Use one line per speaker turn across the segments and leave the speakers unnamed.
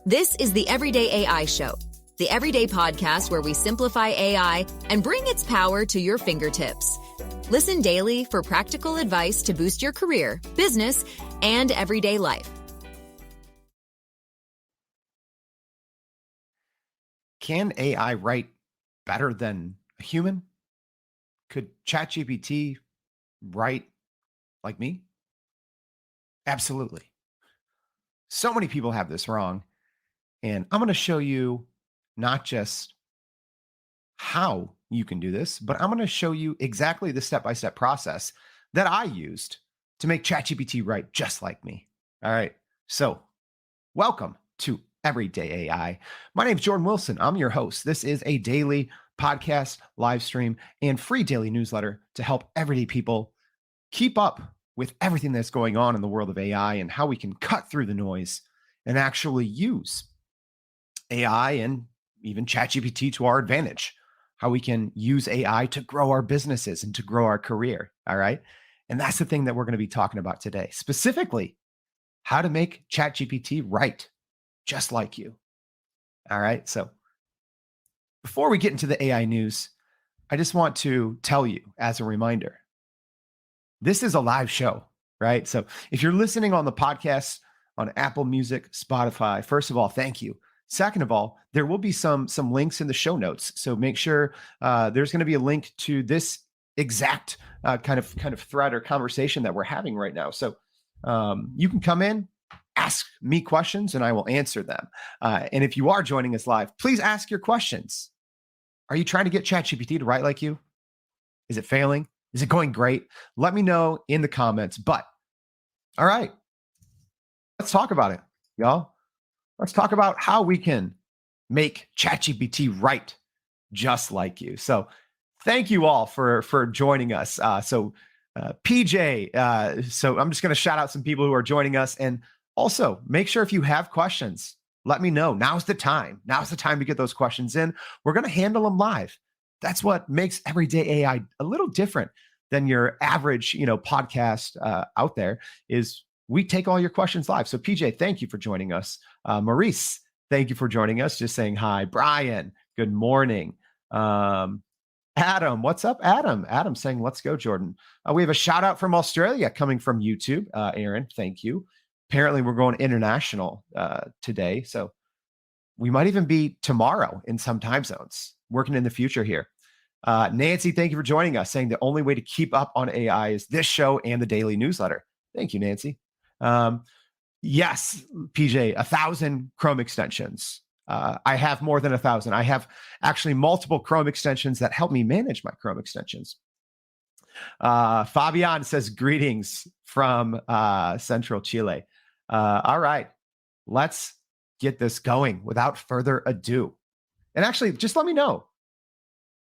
This is the Everyday AI Show, the everyday podcast where we simplify AI and bring its power to your fingertips. Listen daily for practical advice to boost your career, business, and everyday life.
Can AI write better than a human? Could Chat GPT write like me? Absolutely. So many people have this wrong. And I'm going to show you not just how you can do this, but I'm going to show you exactly the step-by-step process that I used to make ChatGPT write just like me. All right. So welcome to Everyday AI. My name is Jordan Wilson. I'm your host. This is a daily podcast, live stream, and free daily newsletter to help everyday people keep up with everything that's going on in the world of AI and how we can cut through the noise and actually use AI and even ChatGPT to our advantage, how we can use AI to grow our businesses and to grow our career. All right. And that's the thing that we're going to be talking about today, specifically how to make ChatGPT write just like you. All right. So before we get into the AI news, I just want to tell you as a reminder, this is a live show, right? So if you're listening on the podcast on Apple Music, Spotify, first of all, thank you. Second of all, there will be some links in the show notes. So make sure there's going to be a link to this exact kind of thread or conversation that we're having right now. So you can come in, ask me questions, and I will answer them. And if you are joining us live, please ask your questions. Are you trying to get ChatGPT to write like you? Is it failing? Is it going great? Let me know in the comments. But all right, let's talk about it, y'all. Let's talk about how we can make ChatGPT write just like you. So thank you all for joining us. PJ, so I'm just going to shout out some people who are joining us. And also make sure if you have questions, let me know. Now's the time. Now's the time to get those questions in. We're going to handle them live. That's what makes Everyday AI a little different than your average, podcast out there is we take all your questions live. So PJ, thank you for joining us. Maurice, thank you for joining us. Just saying hi. Brian, good morning. Adam, what's up, Adam? Adam saying, let's go, Jordan. We have a shout out from Australia coming from YouTube. Aaron, thank you. Apparently we're going international today. So we might even be tomorrow in some time zones, working in the future here. Nancy, thank you for joining us, saying the only way to keep up on AI is this show and the daily newsletter. Thank you, Nancy. Yes, PJ, 1,000 Chrome extensions. I have more than 1,000. I have actually multiple Chrome extensions that help me manage my Chrome extensions. Fabian says, greetings from Central Chile. All right, let's get this going without further ado. And actually, just let me know.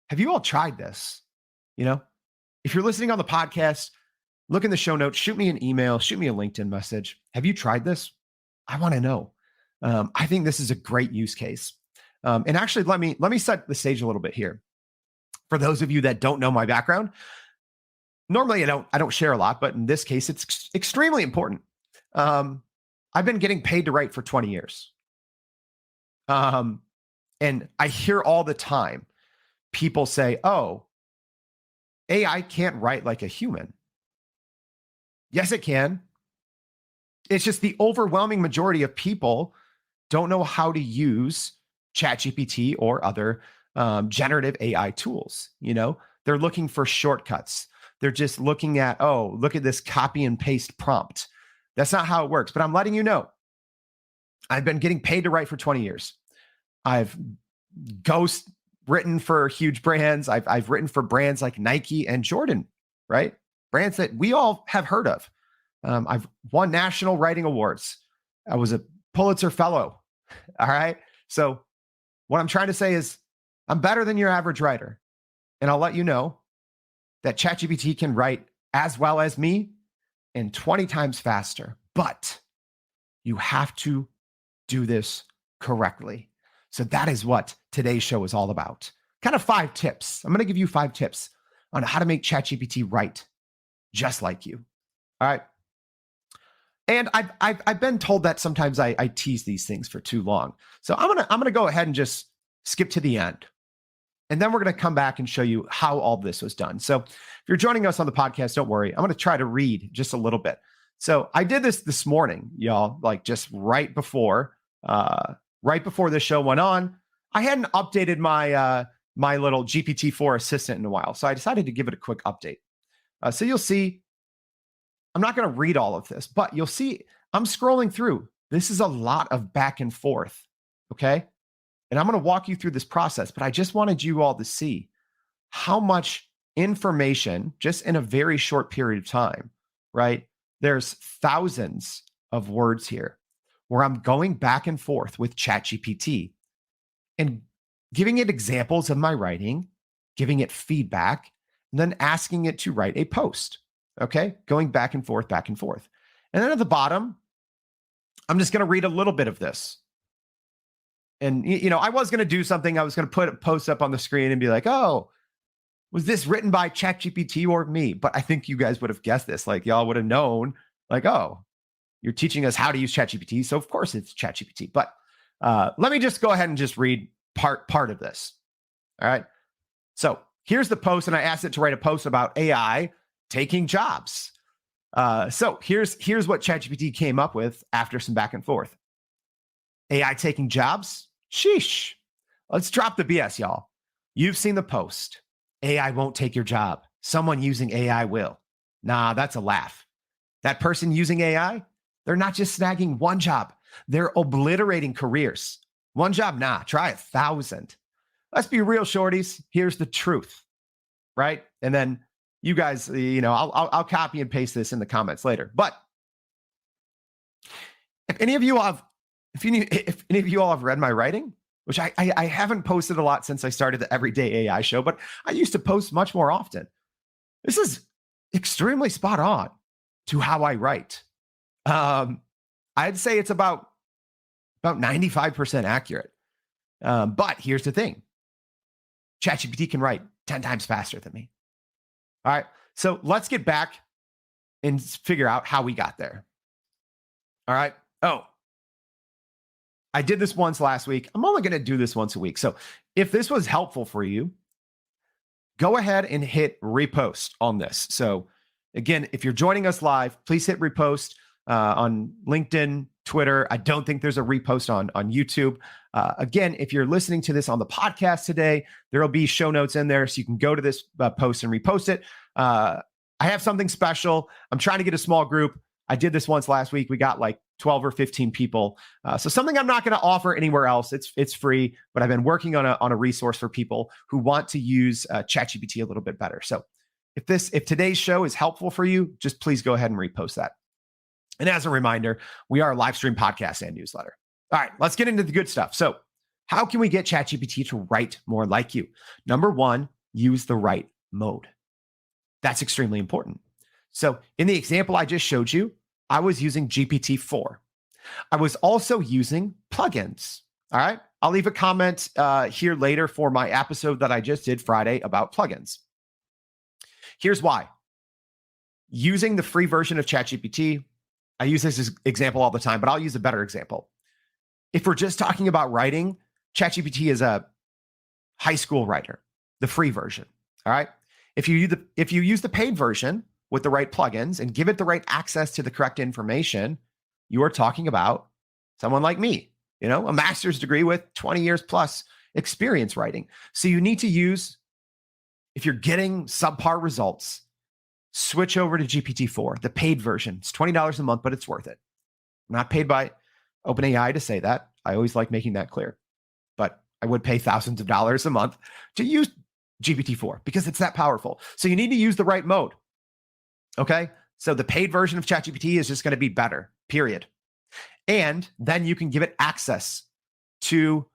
Have you all tried this? If you're listening on the podcast, look in the show notes, shoot me an email, shoot me a LinkedIn message. Have you tried this? I want to know. I think this is a great use case. And actually, let me set the stage a little bit here. For those of you that don't know my background, normally I don't share a lot, but in this case, it's extremely important. I've been getting paid to write for 20 years. And I hear all the time people say, oh, AI can't write like a human. Yes, it can. It's just the overwhelming majority of people don't know how to use ChatGPT or other generative AI tools. They're looking for shortcuts. They're just looking at, oh, look at this copy and paste prompt. That's not how it works. But I'm letting you know, I've been getting paid to write for 20 years. I've ghost written for huge brands. I've written for brands like Nike and Jordan, right? Brands that we all have heard of. I've won national writing awards. I was a Pulitzer Fellow. All right. So what I'm trying to say is I'm better than your average writer. And I'll let you know that ChatGPT can write as well as me and 20 times faster. But you have to do this correctly. So that is what today's show is all about. Kind of 5 tips. I'm going to give you 5 tips on how to make ChatGPT write just like you. All right. And I've been told that sometimes I tease these things for too long. So I'm gonna go ahead and just skip to the end. And then we're going to come back and show you how all this was done. So if you're joining us on the podcast, don't worry. I'm going to try to read just a little bit. So I did this morning, y'all, like just right before the show went on. I hadn't updated my little GPT-4 assistant in a while. So I decided to give it a quick update. So you'll see, I'm not going to read all of this, but you'll see I'm scrolling through. This is a lot of back and forth. Okay. And I'm going to walk you through this process, but I just wanted you all to see how much information just in a very short period of time, right? There's thousands of words here where I'm going back and forth with Chat GPT and giving it examples of my writing, giving it feedback, and then asking it to write a post, okay? Going back and forth, back and forth. And then at the bottom, I'm just going to read a little bit of this. And, I was going to do something. I was going to put a post up on the screen and be like, oh, was this written by ChatGPT or me? But I think you guys would have guessed this. Like, y'all would have known, like, oh, you're teaching us how to use ChatGPT. So, of course, it's ChatGPT. But let me just go ahead and just read part of this. All right. So here's the post. And I asked it to write a post about AI taking jobs. So here's what ChatGPT came up with after some back and forth. AI taking jobs? Sheesh. Let's drop the BS, y'all. You've seen the post. AI won't take your job. Someone using AI will. Nah, that's a laugh. That person using AI, they're not just snagging one job. They're obliterating careers. One job, nah, try 1,000. Let's be real, shorties. Here's the truth, right? And then you guys, I'll copy and paste this in the comments later. But if any of you all have read my writing, which I haven't posted a lot since I started the Everyday AI show, but I used to post much more often. This is extremely spot on to how I write. I'd say it's about 95% accurate. But here's the thing. ChatGPT can write 10 times faster than me. All right. So let's get back and figure out how we got there. All right. Oh, I did this once last week. I'm only going to do this once a week. So if this was helpful for you, go ahead and hit repost on this. So again, if you're joining us live, please hit repost on LinkedIn, Twitter. I don't think there's a repost on YouTube. Again, if you're listening to this on the podcast today, there will be show notes in there so you can go to this post and repost it. I have something special. I'm trying to get a small group. I did this once last week. We got like 12 or 15 people. So something I'm not going to offer anywhere else. It's free, but I've been working on a resource for people who want to use ChatGPT a little bit better. So if today's show is helpful for you, just please go ahead and repost that. And as a reminder, we are a live stream podcast and newsletter. All right, let's get into the good stuff. So how can we get ChatGPT to write more like you? Number one, use the right mode. That's extremely important. So in the example I just showed you, I was using GPT-4. I was also using plugins. All right. I'll leave a comment here later for my episode that I just did Friday about plugins. Here's why. Using the free version of ChatGPT, I use this as example all the time, but I'll use a better example. If we're just talking about writing, ChatGPT is a high school writer, the free version. All right. If you use the paid version with the right plugins and give it the right access to the correct information, you are talking about someone like me, a master's degree with 20 years plus experience writing. So you need to use, if you're getting subpar results, switch over to GPT-4, the paid version. It's $20 a month, but it's worth it. I'm not paid by OpenAI to say that. I always like making that clear. But I would pay thousands of dollars a month to use GPT-4 because it's that powerful. So you need to use the right mode. Okay? So the paid version of ChatGPT is just going to be better, period. And then you can give it access to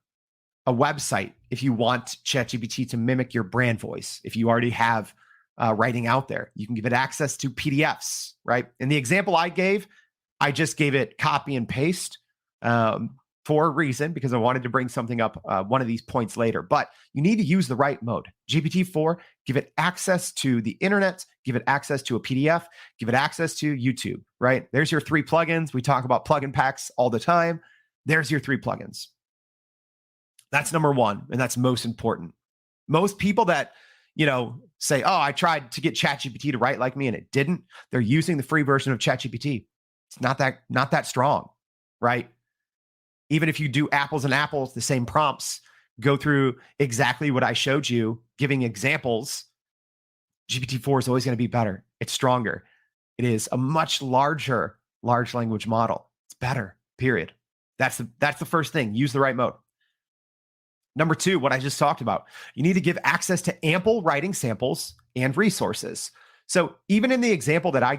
a website if you want ChatGPT to mimic your brand voice. If you already have writing out there, you can give it access to PDFs, right? In the example I gave, I just gave it copy and paste. for a reason, because I wanted to bring something up, one of these points later, but you need to use the right mode. GPT-4, give it access to the internet, give it access to a PDF, give it access to YouTube, right? There's your 3 plugins. We talk about plugin packs all the time. There's your 3 plugins. That's number 1, and that's most important. Most people that, say, oh, I tried to get ChatGPT to write like me and it didn't, they're using the free version of ChatGPT. It's not that strong, right? Even if you do apples and apples, the same prompts, go through exactly what I showed you, giving examples, GPT-4 is always going to be better. It's stronger. It is a much larger large language model. It's better, period. That's the first thing. Use the right mode. Number 2, what I just talked about, you need to give access to ample writing samples and resources. So even in the example that I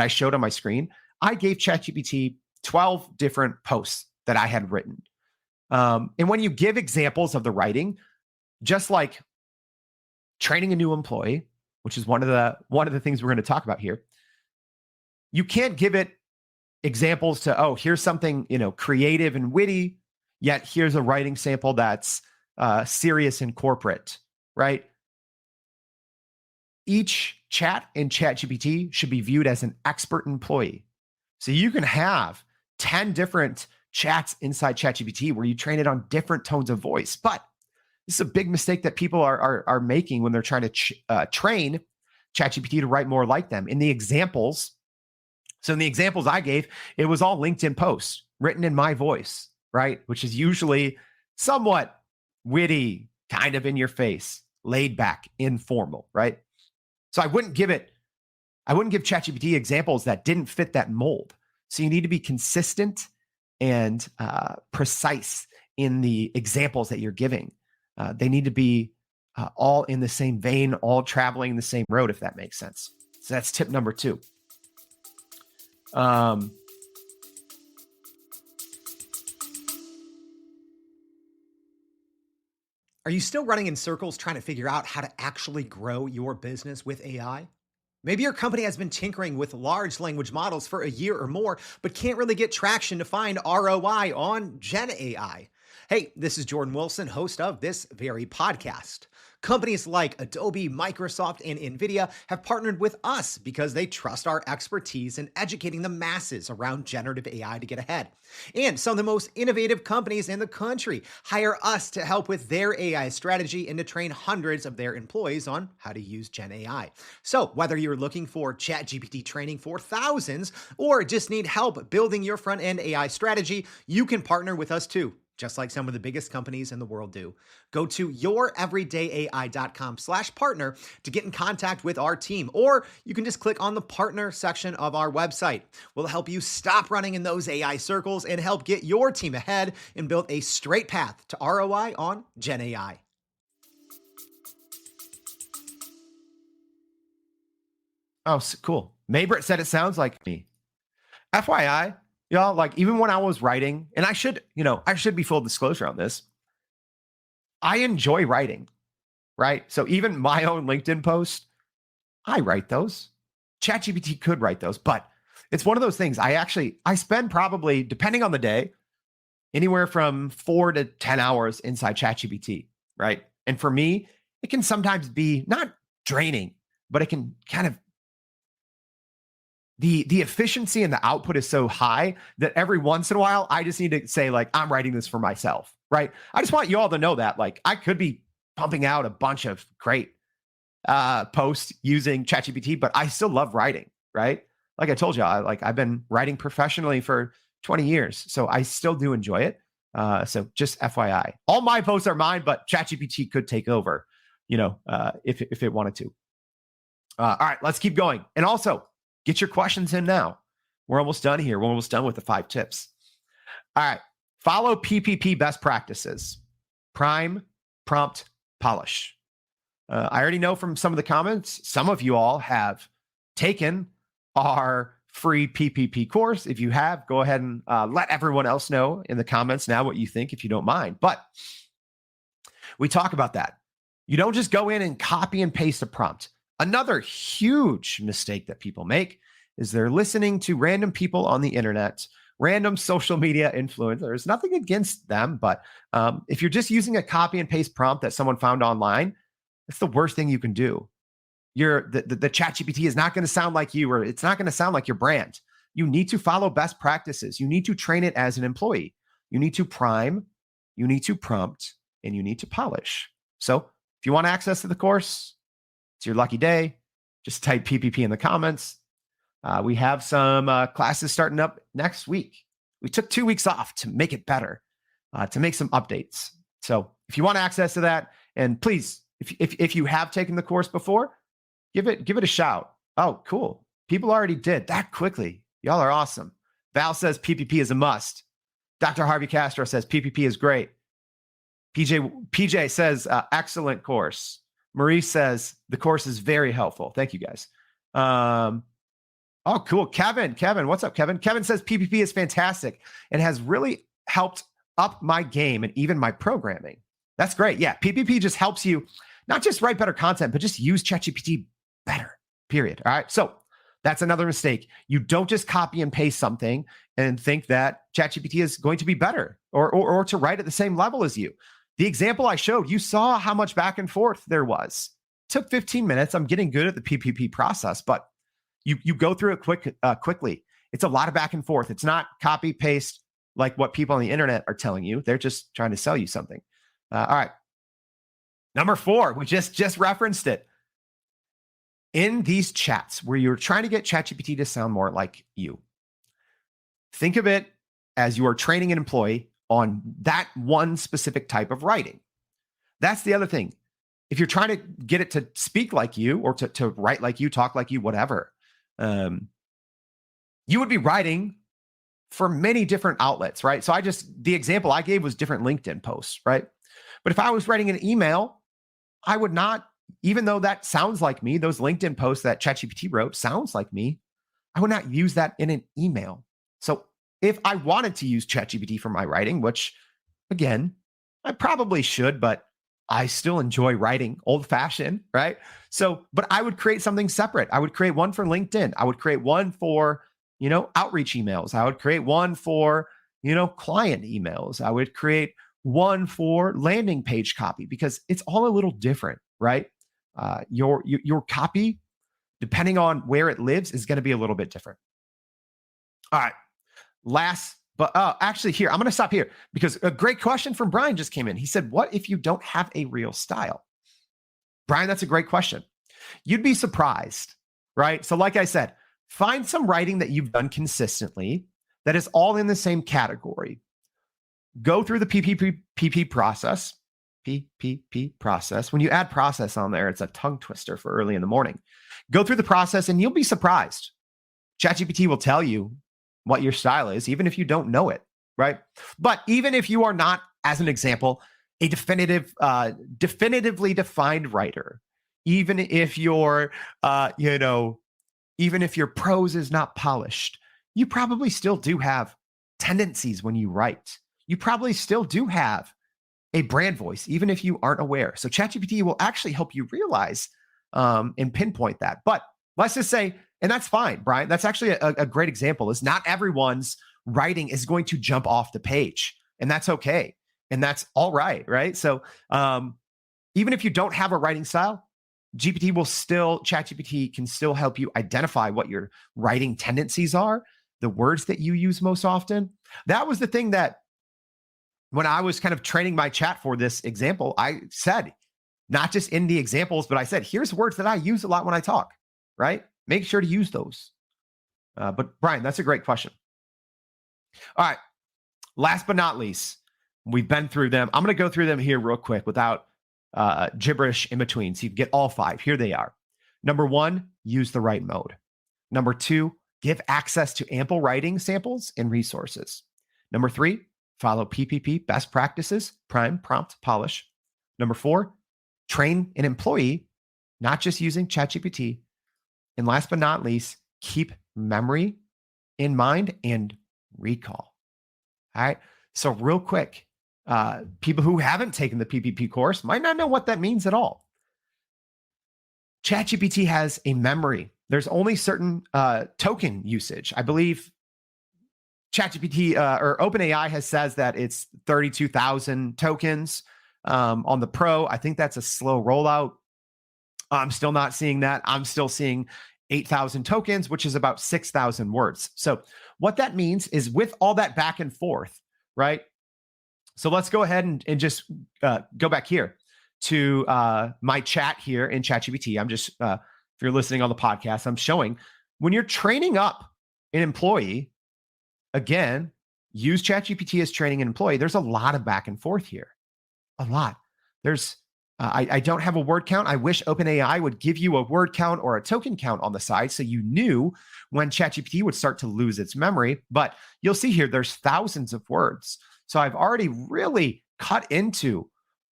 showed on my screen, I gave ChatGPT 12 different posts that I had written. And when you give examples of the writing, just like training a new employee, which is one of the things we're going to talk about here, you can't give it examples to, oh, here's something, creative and witty, yet here's a writing sample that's serious and corporate, right? Each chat in ChatGPT should be viewed as an expert employee. So you can have 10 different chats inside ChatGPT where you train it on different tones of voice. But this is a big mistake that people are making when they're trying to train ChatGPT to write more like them. In the examples I gave, it was all LinkedIn posts written in my voice, right? Which is usually somewhat witty, kind of in your face, laid back, informal, right? So I wouldn't give ChatGPT examples that didn't fit that mold. So you need to be consistent and precise in the examples that you're giving. They need to be all in the same vein, all traveling the same road, if that makes sense. So that's tip number 2.
Are you still running in circles trying to figure out how to actually grow your business with AI? Maybe your company has been tinkering with large language models for a year or more, but can't really get traction to find ROI on Gen AI. Hey, this is Jordan Wilson, host of this very podcast. Companies like Adobe, Microsoft, and NVIDIA have partnered with us because they trust our expertise in educating the masses around generative AI to get ahead. And some of the most innovative companies in the country hire us to help with their AI strategy and to train hundreds of their employees on how to use Gen AI. So whether you're looking for ChatGPT training for thousands or just need help building your front-end AI strategy, you can partner with us too, just like some of the biggest companies in the world do. Go to youreverydayai.com/partner to get in contact with our team, or you can just click on the partner section of our website. We'll help you stop running in those AI circles and help get your team ahead and build a straight path to ROI on Gen AI.
Oh, cool. Maybrit said it sounds like me. FYI, y'all, like even when I was writing, and I should be full disclosure on this, I enjoy writing, right? So even my own LinkedIn post, I write those. ChatGPT could write those, but it's one of those things I spend probably, depending on the day, anywhere from 4 to 10 hours inside ChatGPT, right? And for me, it can sometimes be not draining, but it can kind of, the efficiency and the output is so high that every once in a while, I just need to say, like, I'm writing this for myself, right? I just want you all to know that, like, I could be pumping out a bunch of great posts using ChatGPT, but I still love writing, right? Like I told you, I've been writing professionally for 20 years, so I still do enjoy it. So just FYI, all my posts are mine, but ChatGPT could take over, if it wanted to. All right, let's keep going. And also, get your questions in now. We're almost done here. We're almost done with the 5 tips. All right. Follow PPP best practices. Prime, prompt, polish. I already know from some of the comments, some of you all have taken our free PPP course. If you have, go ahead and let everyone else know in the comments now what you think, if you don't mind. But we talk about that. You don't just go in and copy and paste a prompt. Another huge mistake that people make is they're listening to random people on the internet random social media influencers. Nothing against them, but if you're just using a copy and paste prompt that someone found online, that's the worst thing you can do. The Chat GPT is not going to sound like you, or it's not going to sound like your brand. You need to follow best practices. You need to train it as an employee. You need to prime, you need to prompt, and you need to polish. So if you want access to the course, it's your lucky day. Just type PPP in the comments. We have some classes starting up next week. We took 2 weeks off to make it better, to make some updates. So if you want access to that, and please, if you have taken the course before, give it a shout. Oh, cool. People already did that quickly. Y'all are awesome. Val says PPP is a must. Dr. Harvey Castro says PPP is great. PJ says excellent course. Marie says the course is very helpful. Thank you guys. Oh, cool. Kevin, what's up, Kevin? Kevin says PPP is fantastic and has really helped up my game and even my programming. That's great. Yeah, PPP just helps you not just write better content, but just use ChatGPT better, period. All right. So that's another mistake. You don't just copy and paste something and think that ChatGPT is going to be better or to write at the same level as you. The example I showed, you saw how much back and forth there was. It took 15 minutes. I'm getting good at the PPP process, but you go through it quickly. It's a lot of back and forth. It's not copy paste like what people on the internet are telling you. They're just trying to sell you something. All right. Number 4, we just referenced it. In these chats where you're trying to get ChatGPT to sound more like you, think of it as you are training an employee on that one specific type of writing. That's the other thing. If you're trying to get it to speak like you or to write like you, talk like you, whatever, you would be writing for many different outlets, right? So the example I gave was different LinkedIn posts, right? But if I was writing an email, I would not, even though that sounds like me, those LinkedIn posts that ChatGPT wrote sounds like me, I would not use that in an email. So if I wanted to use ChatGPT for my writing, which again, I probably should, but I still enjoy writing old fashioned, right? So, but I would create something separate. I would create one for LinkedIn. I would create one for, outreach emails. I would create one for, client emails. I would create one for landing page copy because it's all a little different, right? Your copy, depending on where it lives, is going to be a little bit different. All right. Actually, here, I'm going to stop here because a great question from Brian just came in. He said, what if you don't have a real style? Brian, that's a great question. You'd be surprised, right? So like I said, find some writing that you've done consistently that is all in the same category. Go through the PPP process. PPP process. When you add process on there, it's a tongue twister for early in the morning. Go through the process and you'll be surprised. ChatGPT will tell you what your style is, even if you don't know it, right? But even if you are not, as an example, a definitively defined writer, even if your, even if your prose is not polished, you probably still do have tendencies when you write. You probably still do have a brand voice, even if you aren't aware. So ChatGPT will actually help you realize and pinpoint that. But let's just say, and that's fine, Brian, that's actually a great example, is not everyone's writing is going to jump off the page. And that's okay. And that's all right? So even if you don't have a writing style, ChatGPT can still help you identify what your writing tendencies are, the words that you use most often. That was the thing that when I was kind of training my chat for this example, I said, not just in the examples, but I said, here's words that I use a lot when I talk, right? Make sure to use those. But Brian, that's a great question. All right. Last but not least, we've been through them. I'm going to go through them here real quick without gibberish in between. So you can get all 5. Here they are. Number 1, use the right mode. Number 2, give access to ample writing samples and resources. Number 3, follow PPP best practices, prime, prompt, polish. Number 4, train an employee, not just using ChatGPT. And last but not least, keep memory in mind and recall. All right. So real quick, people who haven't taken the PPP course might not know what that means at all. ChatGPT has a memory. There's only certain token usage. I believe ChatGPT or OpenAI says that it's 32,000 tokens on the Pro. I think that's a slow rollout. I'm still not seeing that. I'm still seeing 8,000 tokens, which is about 6,000 words. So what that means is with all that back and forth, right? So let's go ahead and just go back here to my chat here in ChatGPT. I'm just, if you're listening on the podcast, I'm showing when you're training up an employee, again, use ChatGPT as training an employee. There's a lot of back and forth here, a lot. There's, I don't have a word count. I wish OpenAI would give you a word count or a token count on the side so you knew when ChatGPT would start to lose its memory. But you'll see here, there's thousands of words. So I've already really cut into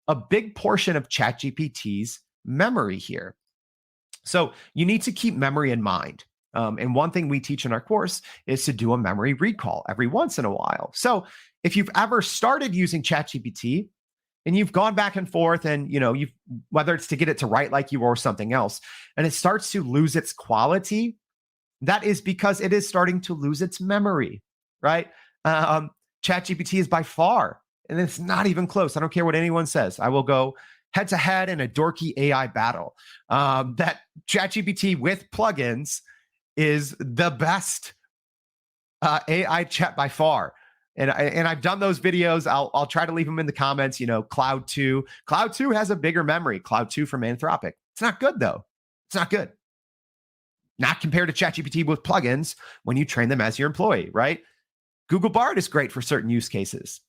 a big portion of ChatGPT's memory here. So you need to keep memory in mind. And one thing we teach in our course is to do a memory recall every once in a while. So if you've ever started using ChatGPT and you've gone back and forth and, you've, whether it's to get it to write like you or something else, and it starts to lose its quality, that is because it is starting to lose its memory, right? ChatGPT is by far, and it's not even close. I don't care what anyone says. I will go head to head in a dorky AI battle. That ChatGPT with plugins is the best AI chat by far. And I've done those videos. I'll try to leave them in the comments. Cloud 2 has a bigger memory. Cloud 2 from Anthropic. It's not good though. It's not good. Not compared to ChatGPT with plugins when you train them as your employee, right? Google Bard is great for certain use cases.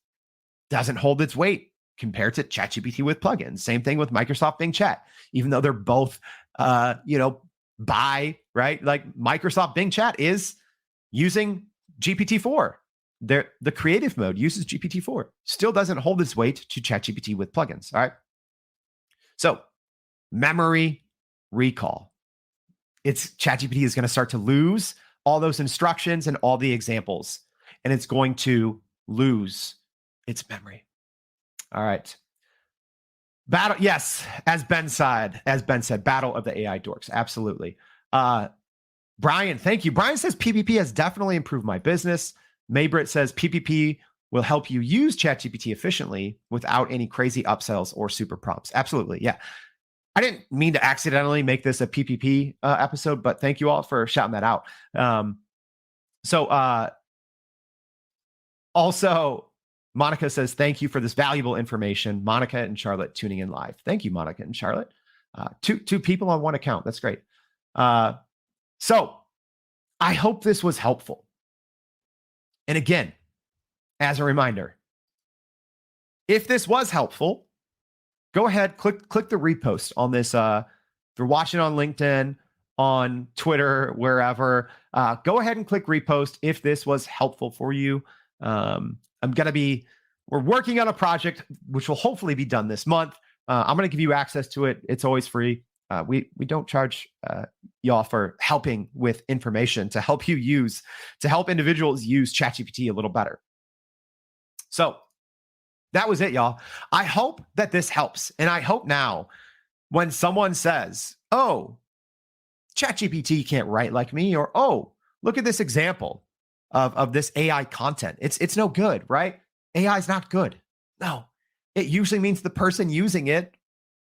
Doesn't hold its weight compared to ChatGPT with plugins. Same thing with Microsoft Bing Chat, even though they're both, right? Like Microsoft Bing Chat is using GPT-4. The creative mode uses GPT-4. Still doesn't hold its weight to ChatGPT with plugins. All right. So memory recall. ChatGPT is going to start to lose all those instructions and all the examples, and it's going to lose its memory. All right. Battle. Yes. As Ben said, battle of the AI dorks. Absolutely. Brian, thank you. Brian says PPP has definitely improved my business. Maybrit says PPP will help you use ChatGPT efficiently without any crazy upsells or super prompts. Absolutely. Yeah. I didn't mean to accidentally make this a PPP episode, but thank you all for shouting that out. Also, Monica says, thank you for this valuable information. Monica and Charlotte tuning in live. Thank you, Monica and Charlotte. Two people on one account. That's great. So I hope this was helpful. And again, as a reminder, if this was helpful, go ahead, click the repost on this. If you're watching on LinkedIn, on Twitter, wherever, go ahead and click repost if this was helpful for you. We're working on a project which will hopefully be done this month. I'm going to give you access to it. It's always free. We don't charge y'all for helping with information to help individuals use ChatGPT a little better. So that was it, y'all. I hope that this helps. And I hope now when someone says, oh, ChatGPT can't write like me, or, oh, look at this example of this AI content. It's no good, right? AI is not good. No, it usually means the person using it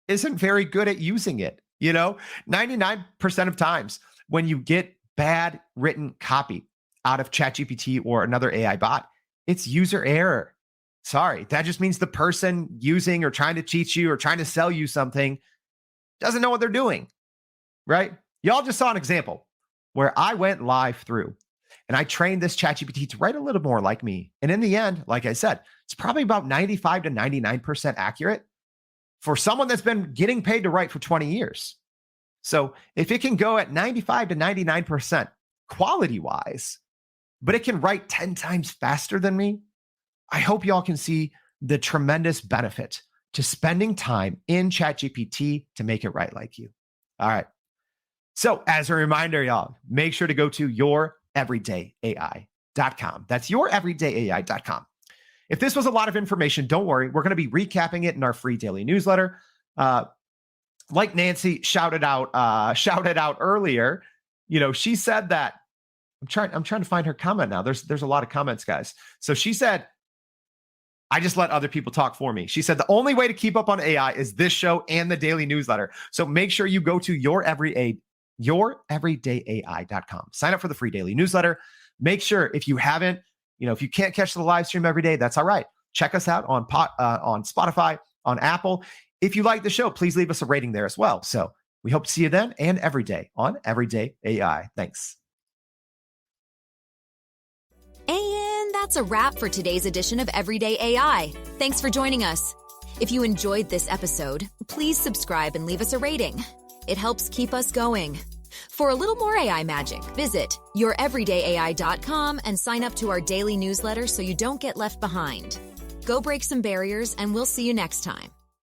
isn't very good at using it. 99% of times when you get bad written copy out of ChatGPT or another AI bot, it's user error. Sorry, that just means the person using or trying to teach you or trying to sell you something doesn't know what they're doing, right? Y'all just saw an example where I went live through and I trained this ChatGPT to write a little more like me. And in the end, like I said, it's probably about 95 to 99% accurate for someone that's been getting paid to write for 20 years. So if it can go at 95 to 99% quality-wise, but it can write 10 times faster than me, I hope y'all can see the tremendous benefit to spending time in ChatGPT to make it write like you. All right. So as a reminder, y'all, make sure to go to youreverydayai.com. That's youreverydayai.com. If this was a lot of information, don't worry. We're going to be recapping it in our free daily newsletter. Like Nancy shouted out earlier, she said that I'm trying to find her comment now. There's a lot of comments, guys. So she said, I just let other people talk for me. She said, the only way to keep up on AI is this show and the daily newsletter. So make sure you go to youreverydayai.com. Sign up for the free daily newsletter. Make sure if you haven't, if you can't catch the live stream every day, that's all right. Check us out on Spotify, on Apple. If you like the show, please leave us a rating there as well. So we hope to see you then and every day on Everyday AI. Thanks.
And that's a wrap for today's edition of Everyday AI. Thanks for joining us. If you enjoyed this episode, please subscribe and leave us a rating. It helps keep us going. For a little more AI magic, visit youreverydayai.com and sign up to our daily newsletter so you don't get left behind. Go break some barriers, and we'll see you next time.